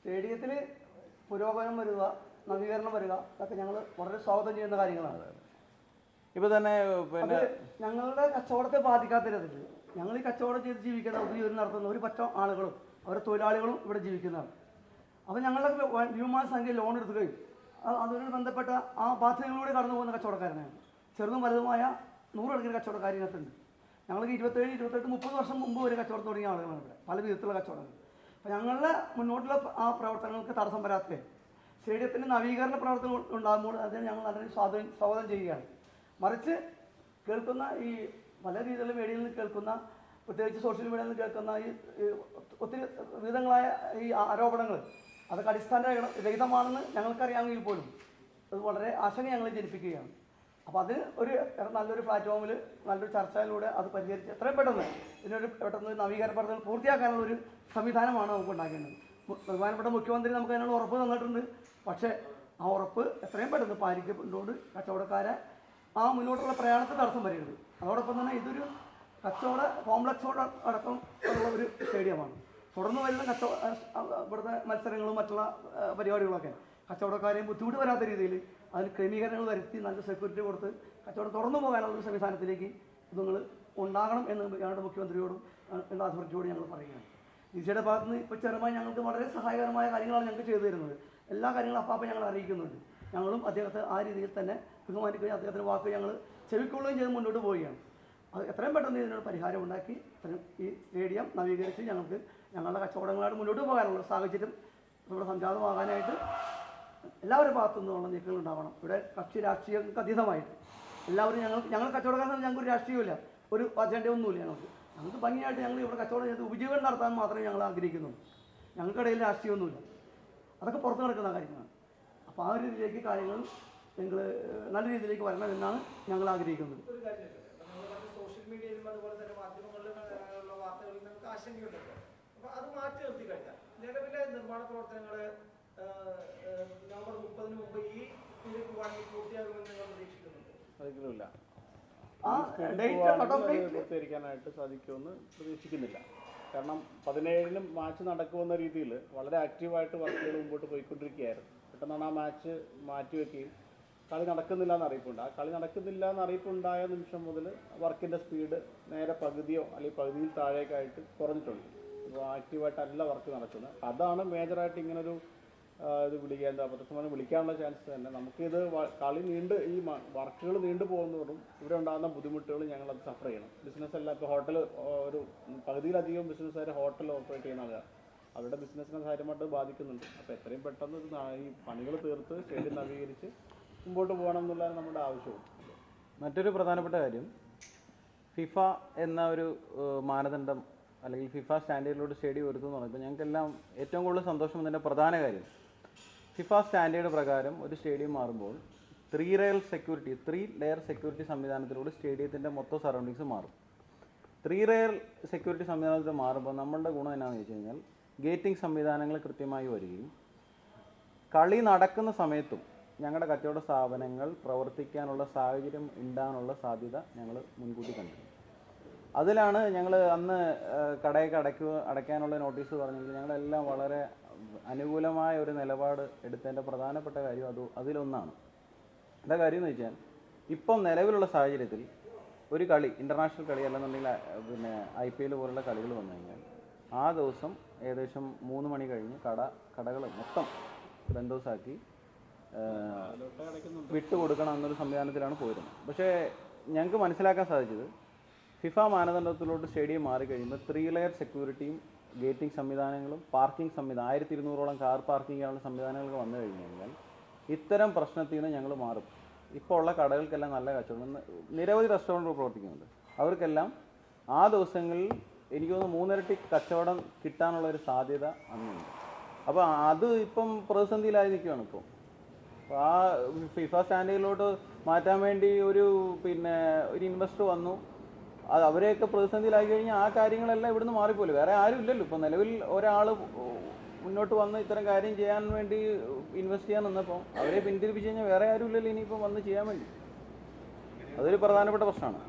സ്റ്റേഡിയത്തിൽ പുരോഗമനം വരിക, നവീകരണം വരിക, അതൊക്കെ ഞങ്ങൾ വളരെ സ്വാഗതം ചെയ്യുന്ന കാര്യങ്ങളാണ്. ഇപ്പോൾ തന്നെ പിന്നെ ഞങ്ങളുടെ കച്ചവടത്തെ ബാധിക്കാത്ത രീതിയിൽ ഞങ്ങൾ ഈ കച്ചവടം ചെയ്ത് ജീവിക്കുന്ന ഉപജീവനം നടത്തുന്ന ഒരു പറ്റം ആളുകളും അവരുടെ തൊഴിലാളികളും ഇവിടെ ജീവിക്കുന്നതാണ്. അപ്പോൾ ഞങ്ങളുടെ ഭീമമായ സംഖ്യ ലോൺ എടുക്കുകയും അതിനോട് ബന്ധപ്പെട്ട ആ ബാധ്യതകളിലൂടെ കടന്നു പോകുന്ന കച്ചവടക്കാരനാണ്. ചെറുതും വലുതുമായ 100 കണക്കിന് കച്ചവടക്കാർ ഇതിനകത്തുണ്ട്. ഞങ്ങൾക്ക് 27, 28, 30 വർഷം മുമ്പ് വരെ കച്ചവടം തുടങ്ങിയ ആളുകളാണ് ഇവിടെ, പല വിധത്തിലുള്ള കച്ചവടങ്ങൾ. അപ്പോൾ ഞങ്ങളുടെ മുന്നോട്ടുള്ള ആ പ്രവർത്തനങ്ങൾക്ക് തടസ്സം വരാത്ത സ്റ്റേഡിയത്തിൻ്റെ നവീകരണ പ്രവർത്തനം ഉണ്ടാകുമ്പോൾ അതിനെ ഞങ്ങൾ വളരെ സ്വാഗതം ചെയ്യുകയാണ്. മറിച്ച് കേൾക്കുന്ന ഈ പല രീതിയിലുള്ള മീഡിയയിൽ നിന്ന് കേൾക്കുന്ന, പ്രത്യേകിച്ച് സോഷ്യൽ മീഡിയയിൽ നിന്ന് കേൾക്കുന്ന ഈ ഒത്തിരി വിധങ്ങളായ ഈ ആരോപണങ്ങൾ അതൊക്കെ അടിസ്ഥാനരഹിതമാണെന്ന് ഞങ്ങൾക്കറിയാമെങ്കിൽ പോലും അത് വളരെ ആശങ്ക ഞങ്ങൾ ജനിപ്പിക്കുകയാണ്. അപ്പോൾ അത് നല്ലൊരു പ്ലാറ്റ്ഫോമിൽ നല്ലൊരു ചർച്ചയിലൂടെ അത് പരിഹരിച്ച് എത്രയും പെട്ടെന്ന് പെട്ടെന്ന് നവീകരണ പ്രവർത്തനങ്ങൾ പൂർത്തിയാക്കാനുള്ള ഒരു സംവിധാനമാണ് നമുക്ക് ഉണ്ടാക്കേണ്ടത്. ബഹുമാനപ്പെട്ട മുഖ്യമന്ത്രി നമുക്ക് അതിനുള്ള ഉറപ്പ് തന്നിട്ടുണ്ട്. പക്ഷേ ആ ഉറപ്പ് എത്രയും പെട്ടെന്ന് പാലിക്കപ്പെട്ടുകൊണ്ട് കച്ചവടക്കാരെ ആ മുന്നോട്ടുള്ള പ്രയാണത്തിൽ തടസ്സം വരരുത്. അതോടൊപ്പം തന്നെ ഇതൊരു കച്ചവട കോംപ്ലക്സോട് അടക്കം ഉള്ള ഒരു സ്റ്റേഡിയമാണ്. തുടർന്ന് വരുന്ന ഇവിടുത്തെ മത്സരങ്ങളും മറ്റുള്ള പരിപാടികളൊക്കെ കച്ചവടക്കാരെയും ബുദ്ധിമുട്ട് വരാത്ത രീതിയിൽ അതിന് ക്രമീകരണങ്ങൾ വരുത്തി നല്ല സെക്യൂരിറ്റി കൊടുത്ത് കച്ചവടം തുറന്നു പോകാനുള്ള ഒരു സംവിധാനത്തിലേക്ക് നിങ്ങൾ ഉണ്ടാകണം എന്ന് ഞങ്ങളുടെ മുഖ്യമന്ത്രിയോടും അതോറിറ്റിയോടും ഞങ്ങൾ പറയുകയാണ്. ഈസിയുടെ ഭാഗത്ത് നിന്ന് ഇപ്പോൾ ചെറുമായി ഞങ്ങൾക്ക് വളരെ സഹായകരമായ കാര്യങ്ങളാണ് ഞങ്ങൾക്ക് ചെയ്തു തരുന്നത്. എല്ലാ കാര്യങ്ങളും അപ്പം ഞങ്ങൾ അറിയിക്കുന്നുണ്ട്. ഞങ്ങളും അദ്ദേഹത്തെ ആ രീതിയിൽ തന്നെ ബഹുമാനിക്കുകയും അദ്ദേഹത്തിൻ്റെ വാക്ക് ഞങ്ങൾ ചെവിക്കൊള്ളുകയും ചെയ്ത് മുന്നോട്ട് പോവുകയാണ്. അത് എത്രയും പെട്ടെന്ന് ഇതിനൊരു പരിഹാരം ഉണ്ടാക്കി ഈ സ്റ്റേഡിയം നവീകരിച്ച് ഞങ്ങളുടെ കച്ചവടങ്ങളായിട്ട് മുന്നോട്ട് പോകാനുള്ള സാഹചര്യം ഇവിടെ സംജാതമാകാനായിട്ട് എല്ലാവരുടെ ഭാഗത്തു നിന്നുള്ള നീക്കങ്ങൾ ഉണ്ടാവണം. ഇവിടെ കക്ഷി രാഷ്ട്രീയങ്ങൾക്ക് അതീതമായിട്ട് എല്ലാവരും ഞങ്ങൾ കച്ചവടക്കാരെന്ന് ഞങ്ങൾക്കൊരു രാഷ്ട്രീയമില്ല, ഒരു അജണ്ടയൊന്നുമില്ല. ഞങ്ങൾക്ക് ഭംഗിയായിട്ട് ഞങ്ങൾ ഇവിടെ കച്ചവടം ചെയ്ത് ഉപജീവനം നടത്താൻ മാത്രമേ ഞങ്ങൾ ആഗ്രഹിക്കുന്നുള്ളൂ. ഞങ്ങൾക്കിടയിൽ രാഷ്ട്രീയമൊന്നുമില്ല, അതൊക്കെ പുറത്ത് നടക്കുന്ന കാര്യങ്ങളാണ്. അപ്പോൾ ആ ഒരു രീതിയിലേക്ക് കാര്യങ്ങൾ നിങ്ങൾ നല്ല രീതിയിലേക്ക് വരണം എന്നാണ് ഞങ്ങൾ ആഗ്രഹിക്കുന്നത്. സോഷ്യൽ മീഡിയയിലും അതുപോലെ തന്നെ മാധ്യമങ്ങളിലുള്ള വാർത്തകളിൽ നമുക്ക് ആശങ്കയുണ്ടല്ലോ. അപ്പോൾ അത് മാറ്റി നിർത്തി കഴിഞ്ഞാൽ നിലവിലെ നിർമ്മാണ പ്രവർത്തനങ്ങൾ നവംബർ 30 മുമ്പ് ഈ ഇതിലേക്ക് വേണമെങ്കിൽ പൂർത്തിയാകുമെന്ന് നിങ്ങൾ പ്രതീക്ഷിക്കുന്നുണ്ട്? ഒരിക്കലുമില്ല. പൂർത്തീകരിക്കാനായിട്ട് സാധിക്കുമെന്ന് പ്രതീക്ഷിക്കുന്നില്ല. കാരണം 17-നും മാച്ച് നടക്കുമെന്ന രീതിയിൽ വളരെ ആക്റ്റീവായിട്ട് വർക്കുകൾ മുമ്പോട്ട് പോയിക്കൊണ്ടിരിക്കുകയായിരുന്നു. പെട്ടെന്നാണ് ആ മാച്ച് മാറ്റിവെക്കുകയും കളി നടക്കുന്നില്ല എന്ന് അറിയിപ്പുണ്ട്. ആ കളി നടക്കുന്നില്ല എന്ന് അറിയിപ്പുണ്ടായ നിമിഷം മുതൽ വർക്കിൻ്റെ സ്പീഡ് നേരെ പകുതിയോ അല്ലെങ്കിൽ പകുതിയിൽ താഴേക്കായിട്ട് കുറഞ്ഞിട്ടുണ്ട്. അപ്പോൾ ആക്റ്റീവായിട്ടല്ല വർക്ക് നടക്കുന്നത്. അതാണ് മേജറായിട്ട് ഇങ്ങനൊരു വിളിക്കാനുള്ള ചാൻസ് തന്നെ. നമുക്കിത് കളി ഈ വർക്കുകൾ നീണ്ടു പോകുന്നതോറും ഇവിടെ ഉണ്ടാകുന്ന ബുദ്ധിമുട്ടുകൾ ഞങ്ങളത് സഫർ ചെയ്യണം. ബിസിനസ് എല്ലാം ഇപ്പോൾ ഹോട്ടൽ ഒരു പകുതിയിലധികം ബിസിനസ്സുകാർ ഹോട്ടൽ ഓപ്പറേറ്റ് ചെയ്യുന്ന ആളുകൾ, അവരുടെ ബിസിനസ്സിനെ കാര്യമായിട്ട് ബാധിക്കുന്നുണ്ട്. അപ്പോൾ എത്രയും പെട്ടെന്ന് ഈ പണികൾ തീർത്ത് സ്റ്റേഡിയം നവീകരിച്ച് മുമ്പോട്ട് പോകണം എന്നുള്ളതാണ് നമ്മുടെ ആവശ്യവും. മറ്റൊരു പ്രധാനപ്പെട്ട കാര്യം, ഫിഫ എന്ന ഒരു മാനദണ്ഡം അല്ലെങ്കിൽ ഫിഫ സ്റ്റാൻഡേർഡിലോട്ട് സ്റ്റേഡിയം ഒരുത്തുമെന്ന് പറയുമ്പോൾ ഞങ്ങൾക്കെല്ലാം ഏറ്റവും കൂടുതൽ സന്തോഷം എന്നതിൻ്റെ പ്രധാന കാര്യം, ഫിഫ സ്റ്റാൻഡേർഡ് പ്രകാരം ഒരു സ്റ്റേഡിയം മാറുമ്പോൾ 3 ലെയർ സെക്യൂരിറ്റി സംവിധാനത്തിലൂടെ സ്റ്റേഡിയത്തിൻ്റെ മൊത്തം സറൗണ്ടിങ്സ് മാറും. 3 ലെയർ സെക്യൂരിറ്റി സംവിധാനത്തിൽ മാറുമ്പോൾ നമ്മളുടെ ഗുണം എന്നാണെന്ന് വെച്ച് കഴിഞ്ഞാൽ ഗേറ്റിംഗ് സംവിധാനങ്ങൾ കൃത്യമായി വരികയും കളി നടക്കുന്ന സമയത്തും ഞങ്ങളുടെ കച്ചവട സ്ഥാപനങ്ങൾ പ്രവർത്തിക്കാനുള്ള സാഹചര്യം ഉണ്ടാകാനുള്ള സാധ്യത ഞങ്ങൾ മുൻകൂട്ടി കണ്ടു. അതിലാണ് ഞങ്ങൾ അന്ന് കടയൊക്കെ അടയ്ക്കാനുള്ള നോട്ടീസ് പറഞ്ഞെങ്കിൽ ഞങ്ങളെല്ലാം വളരെ അനുകൂലമായ ഒരു നിലപാട് എടുത്തതിൻ്റെ പ്രധാനപ്പെട്ട കാര്യം അതിലൊന്നാണ്. എന്താ കാര്യം എന്ന് വെച്ചാൽ ഇപ്പം നിലവിലുള്ള സാഹചര്യത്തിൽ ഒരു കളി, ഇൻ്റർനാഷണൽ കളി അല്ലെന്നുണ്ടെങ്കിൽ പിന്നെ IPL പോലുള്ള കളികൾ വന്നു കഴിഞ്ഞാൽ ആ ദിവസം ഏകദേശം 3 മണി കഴിഞ്ഞ് കടകൾ മൊത്തം ബന്ധോസാക്കി വിട്ടുകൊടുക്കണം എന്നൊരു സംവിധാനത്തിലാണ് പോയിരുന്നത്. പക്ഷേ ഞങ്ങൾക്ക് മനസ്സിലാക്കാൻ സാധിച്ചത് ഫിഫ മാനദണ്ഡത്തിലോട്ട് സ്റ്റേഡിയം മാറിക്കഴിയുമ്പോൾ 3 ലെയർ സെക്യൂരിറ്റിയും ഗേറ്റിംഗ് സംവിധാനങ്ങളും പാർക്കിംഗ് 1200-ഓളം കാർ പാർക്കിംഗ് ചെയ്യാനുള്ള സംവിധാനങ്ങളൊക്കെ വന്നു കഴിഞ്ഞ് കഴിഞ്ഞാൽ ഇത്തരം പ്രശ്നത്തിൽ നിന്ന് ഞങ്ങൾ മാറും. ഇപ്പോൾ ഉള്ള കടകൾക്കെല്ലാം നല്ല കച്ചവടം, നിരവധി റെസ്റ്റോറൻറ്റുകൾ പ്രവർത്തിക്കുന്നുണ്ട്. അവർക്കെല്ലാം ആ ദിവസങ്ങളിൽ എനിക്ക് തോന്നുന്നു 3 ഇരട്ടി കച്ചവടം കിട്ടാനുള്ളൊരു സാധ്യത അന്നുണ്ട്. അപ്പോൾ അത് ഇപ്പം പ്രതിസന്ധിയിലായി നിൽക്കുകയാണ്. ഇപ്പോൾ ആ ഫിഫ സ്റ്റാൻഡേർഡിലോട്ട് മാറ്റാൻ വേണ്ടി ഒരു ഇൻവെസ്റ്റർ വന്നു. അത് അവരെയൊക്കെ പ്രതിസന്ധിയിലായി കഴിഞ്ഞാൽ ആ കാര്യങ്ങളെല്ലാം ഇവിടുന്ന് മാറിപ്പോലും. വേറെ ആരും ഇല്ലല്ലോ. ഇപ്പോൾ നിലവിൽ ഒരാൾ മുന്നോട്ട് വന്ന് ഇത്തരം കാര്യം ചെയ്യാൻ വേണ്ടി ഇൻവെസ്റ്റ് ചെയ്യാൻ നിന്നപ്പോൾ അവരെ പിന്തിരിപ്പിച്ച് കഴിഞ്ഞാൽ വേറെ ആരും ഇല്ലല്ലോ ഇനിയിപ്പം വന്ന് ചെയ്യാൻ വേണ്ടി. അതൊരു പ്രധാനപ്പെട്ട പ്രശ്നമാണ്.